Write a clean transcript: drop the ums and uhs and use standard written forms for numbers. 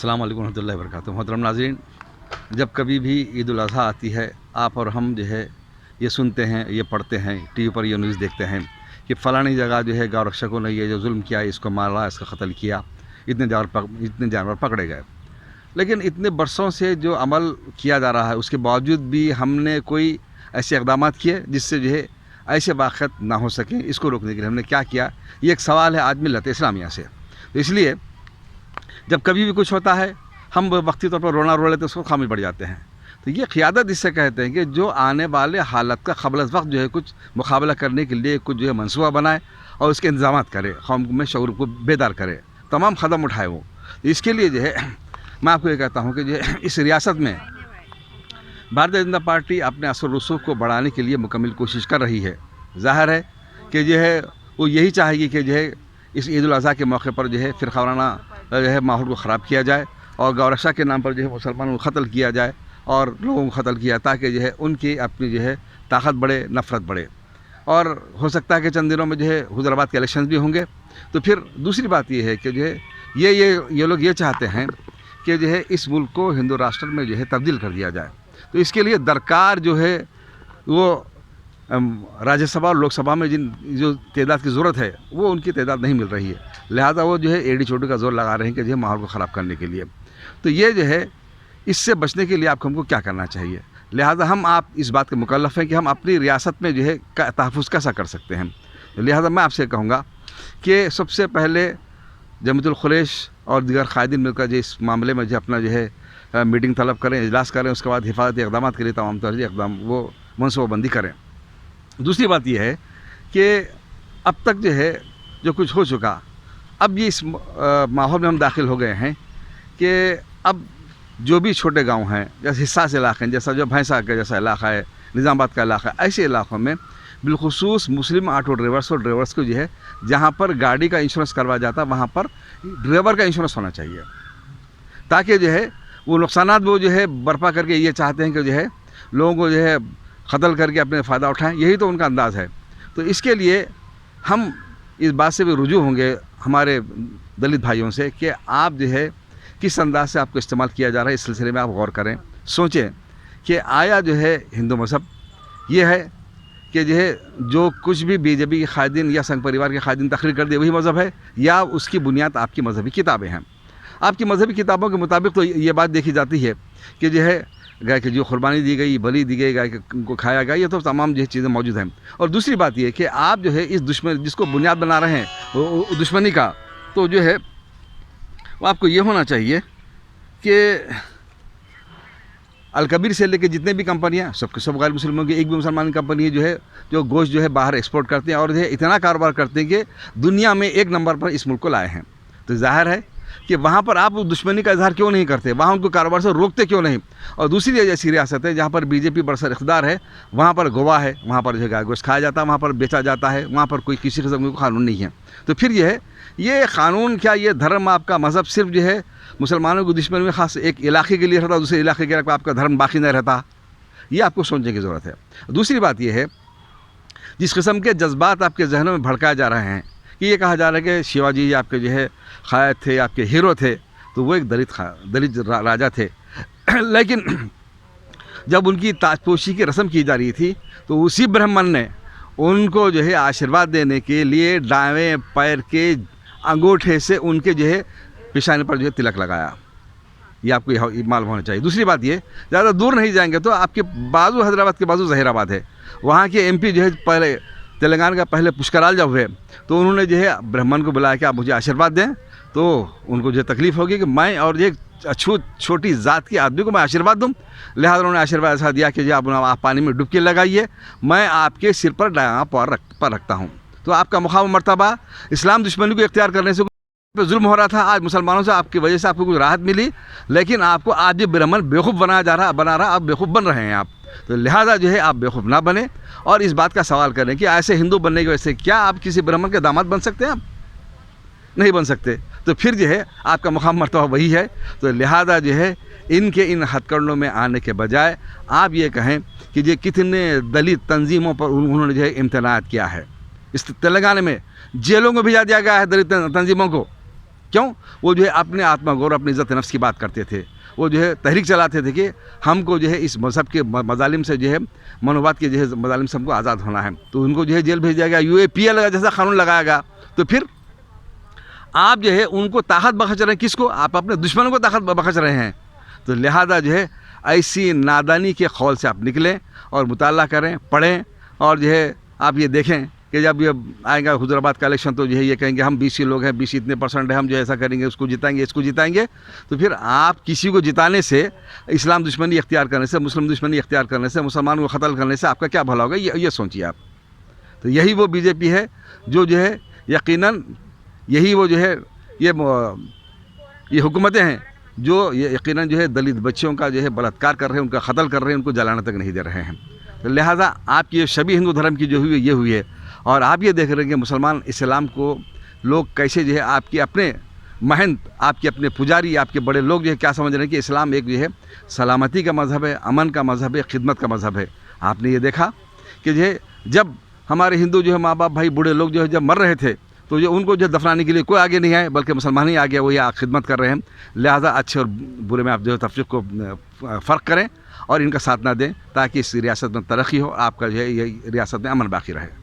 अस्सलाम वालेकुम रहमतुल्लाहि व बरकातुहू। मोहतरम नाज़रीन, जब कभी भी ईद उल अज़हा आती है, आप और हम जो है ये सुनते हैं, ये पढ़ते हैं, टीवी पर ये न्यूज़ देखते हैं कि फ़लानी जगह जो है गौ रक्षकों ने ये जो जुल्म किया, इसको मारा, इसका कत्ल किया, इतने जानवर पकड़े गए। लेकिन इतने बरसों से जो अमल किया जा रहा है, उसके बावजूद भी हमने कोई ऐसे इक़दामात किए जिससे जो है ऐसे वाक़यात ना हो सकें। इसको रोकने के लिए हमने क्या किया, ये एक सवाल है आज मिल्लत इस्लामिया से। तो इसलिए जब कभी भी कुछ होता है, हम वक्ती तौर पर रोना रो लेते हैं, उसको खामिश बढ़ जाते हैं। तो ये क़ियादत इससे कहते हैं कि जो आने वाले हालत का क़ब्ल अज़ वक्त जो है कुछ मुकाबला करने के लिए कुछ जो है मनसूबा बनाए और उसके इंतज़ामात करे, कौम में शऊर को बेदार करे, तमाम कदम उठाए वो। इसके लिए जो है मैं आपको ये कहता हूँ कि जो है इस रियासत में भारतीय जनता पार्टी अपने असर रसूख को बढ़ाने के लिए मुकम्मल कोशिश कर रही है। ज़ाहिर है कि जो है वो यही चाहेगी कि जो है इस ईद उल अज़हा के मौके पर जो है फ़िरक़ावाराना जो है माहौल को ख़राब किया जाए और गौ रक्षा के नाम पर जो है मुसलमानों को क़त्ल किया जाए और लोगों को क़त्ल किया, ताकि जो है उनकी अपनी जो है ताकत बढ़े, नफ़रत बढ़े। और हो सकता है कि चंद दिनों में जो है हुज़ूराबाद के इलेक्शन भी होंगे। तो फिर दूसरी बात ये है कि जो है ये लोग ये चाहते हैं कि जो है इस मुल्क को हिंदू राष्ट्र में जो है तब्दील कर दिया जाए। तो इसके लिए दरकार जो है वो राज्यसभा और लोकसभा में जो तादाद की ज़रूरत है वो उनकी तादाद नहीं मिल रही है। लिहाजा वो जो है एड़ी चोटी का ज़ोर लगा रहे हैं कि जो है माहौल को ख़राब करने के लिए। तो ये जो है इससे बचने के लिए हमको क्या करना चाहिए। लिहाजा आप इस बात के मुकल्लफ़ हैं कि हम अपनी रियासत में जो है तहफ़्फ़ुज़ कैसा कर सकते हैं। लिहाजा मैं आपसे कहूँगा कि सबसे पहले जमीयतुल क़ुरैश और दीगर क़ायदीन मिलकर जो इस मामले में जो अपना जो है मीटिंग तलब करें, इजलास करें, उसके बाद हिफाजती इक़दाम के लिए तमाम तरह इक़दाम वो मनसूबाबंदी करें। दूसरी बात यह है कि अब तक जो है जो कुछ हो चुका, अब ये इस माहौल में हम दाखिल हो गए हैं कि अब जो भी छोटे गांव हैं, जैसे हिस्सास इलाक़े हैं, जैसा जो भैंसा का जैसा इलाक़ा है, निज़ामाबाद का इलाक़ा है, ऐसे इलाक़ों में बिलखुसूस मुस्लिम ऑटो ड्राइवर्स और ड्राइवर्स को जो है जहाँ पर गाड़ी का इंश्योरेंस करवाया जाता है वहाँ पर ड्राइवर का इंश्योरेंस होना चाहिए, ताकि जो है वो नुकसानात वो जो है बर्पा करके ये चाहते हैं कि जो है लोगों को जो है क़त्ल करके अपने फ़ायदा उठाएं, यही तो उनका अंदाज़ है। तो इसके लिए हम इस बात से भी रुजू होंगे हमारे दलित भाइयों से कि आप जो है किस अंदाज से आपको इस्तेमाल किया जा रहा है, इस सिलसिले में आप गौर करें, सोचें कि आया जो है हिंदू मज़हब ये है कि जो है जो कुछ भी बीजेपी के क़ायदीन या संघ परिवार के क़ायदीन तक़रीर कर दिए वही मज़हब है, या उसकी बुनियाद आपकी मजहबी किताबें हैं। आपकी मजहबी किताबों के मुताबिक तो ये बात देखी जाती है कि जो है गाय की जो कुर्बानी दी गई, बलि दी गई, गाय को खाया गया, ये तो तमाम जो चीज़ें मौजूद हैं। और दूसरी बात ये कि आप जो है इस दुश्मन जिसको बुनियाद बना रहे हैं वो दुश्मनी का, तो जो है वो आपको ये होना चाहिए कि अलकबीर से लेकर जितने भी कंपनियां सब गैर मुसलमानों की, एक भी मुसलमान कंपनी जो है जो गोश्त जो है बाहर एक्सपोर्ट करते हैं और जो है इतना कारोबार करते हैं कि दुनिया में एक नंबर पर इस मुल्क को लाए हैं। तो ज़ाहिर है कि वहाँ पर आप दुश्मनी का इजहार क्यों नहीं करते, वहाँ उनको कारोबार से रोकते क्यों नहीं। और दूसरी ऐसी रियासत है जहाँ पर बीजेपी बरसर इख्तियार है, वहाँ पर गोवा है, वहाँ पर जो है गाय गोश्त खाया जाता है, वहाँ पर बेचा जाता है, वहाँ पर कोई किसी किस्म का कानून नहीं है। तो फिर ये क़ानून क्या, ये धर्म आपका मज़हब सिर्फ जो है मुसलमानों की दुश्मनी में ख़ास एक इलाके के लिए रहता, दूसरे इलाके के आपका धर्म बाकी नहीं रहता, ये आपको सोचने की ज़रूरत है। दूसरी बात ये है जिस किस्म के जज्बात आपके जहनों में भड़काए जा रहे हैं कि ये कहा जा रहा है कि शिवाजी आपके जो है क़ायद थे, आपके हीरो थे, तो वो एक दलित राजा थे। लेकिन जब उनकी ताजपोशी की रस्म की जा रही थी तो उसी ब्राह्मण ने उनको जो है आशीर्वाद देने के लिए दाएं पैर के अंगूठे से उनके जो है पेशानी पर जो है तिलक लगाया। ये आपको मालूम होना चाहिए। दूसरी बात ये, ज़्यादा दूर नहीं जाएंगे तो आपके बाजू हैदराबाद के बाजू ज़हीराबाद है, वहाँ के एमपी जो है पहले तेलंगाना का पहले पुष्कराल जब हुए तो उन्होंने जो है ब्राह्मण को बुलाया कि आप मुझे आशीर्वाद दें। तो उनको जो तकलीफ़ होगी कि मैं और ये छोटी ज़ात की आदमी को मैं आशीर्वाद दूँ, लिहाजा उन्होंने आशीर्वाद ऐसा दिया कि आप पानी में डुबकी लगाइए, मैं आपके सिर पर दायां पैर रखता हूँ। तो आपका मुकाम मर्तबा इस्लाम दुश्मनी को इख्तियार करने से पे जुल्म हो रहा था, आज मुसलमानों से आपकी वजह से आपको कुछ राहत मिली, लेकिन आपको आज भी ब्राह्मण बेवकूफ़ बना रहा, आप बेवकूफ़ बन रहे हैं आप। तो लिहाजा जो है आप बेवकूफ़ ना बने और इस बात का सवाल करें कि ऐसे हिंदू बनने की वजह से क्या आप किसी ब्राह्मण के दामाद बन सकते हैं? आप नहीं बन सकते। तो फिर जो है आपका मुकाम मर्तबा वही है। तो लिहाजा जो है इनके इन हथकंडों में आने के बजाय आप ये कहें कि ये कितने दलित तंजीमों पर उन्होंने जो है इम्तनात किया है। इस तेलंगाना में जेलों में भिजा दिया गया है दलित तंजीमों को, کیوں؟ وہ جو ہے اپنے آتما گور اپنی عزت نفس کی بات کرتے تھے. وہ جو ہے تحریک چلاتے تھے کہ ہم کو جو ہے اس مذہب کے مظالم سے جو ہے منوواد کے جو ہے مظالم سے ہم کو آزاد ہونا ہے. تو ان کو جو ہے جیل بھیج دیا گیا, UAPA جیسا قانون لگایا گیا. تو پھر آپ جو ہے ان کو طاقت بخش رہے ہیں, کس کو؟ آپ اپنے دشمنوں کو طاقت بخش رہے ہیں. تو لہذا جو ہے ایسی نادانی کے خول سے آپ نکلیں اور مطالعہ کریں, پڑھیں, اور جو ہے آپ یہ دیکھیں کہ جب یہ آئے گا حضرآباد کا الیکشن تو جو ہے یہ کہیں گے ہم BC لوگ ہیں, BC اتنے % ہے, ہم جو ایسا کریں گے, اس کو جتائیں گے, اس کو جتائیں گے. تو پھر آپ کسی کو جتانے سے, اسلام دشمنی اختیار کرنے سے, مسلم دشمنی اختیار کرنے سے, مسلمانوں کو قتل کرنے سے آپ کا کیا بھلا ہوگا؟ یہ سوچیے آپ. تو یہی وہ BJP ہے جو ہے یقیناً یہی وہ جو ہے یہ حکومتیں ہیں جو یقیناً جو ہے دلت بچوں کا جو ہے بلاತ್ಕಾರ کر رہے ہیں, ان کا قتل کر رہے ہیں, ان کو جلانا تک نہیں دے رہے ہیں. تو لہٰذا آپ کی شبیہ ہندو دھرم کی جو ہوئی یہ ہوئی ہے. اور آپ یہ دیکھ رہے ہیں کہ مسلمان اسلام کو لوگ کیسے جو ہے آپ کے اپنے مہنت, آپ کے اپنے پجاری, آپ کے بڑے لوگ جو ہے کیا سمجھ رہے ہیں کہ اسلام ایک جو ہے سلامتی کا مذہب ہے, امن کا مذہب ہے, خدمت کا مذہب ہے. آپ نے یہ دیکھا کہ جو ہے جب ہمارے ہندو جو ہے ماں باپ بھائی بوڑھے لوگ جو ہے جب مر رہے تھے تو جو ان کو جو دفنانے کے لیے کوئی آگے نہیں آئے, بلکہ مسلمان ہی آگے وہ یہ خدمت کر رہے ہیں. لہٰذا اچھے اور برے میں آپ جو ہے تفریق کو فرق کریں اور ان کا ساتھ نہ دیں تاکہ اس ریاست میں ترقی ہو, آپ کا جو ہے یہ ریاست میں امن باقی رہے.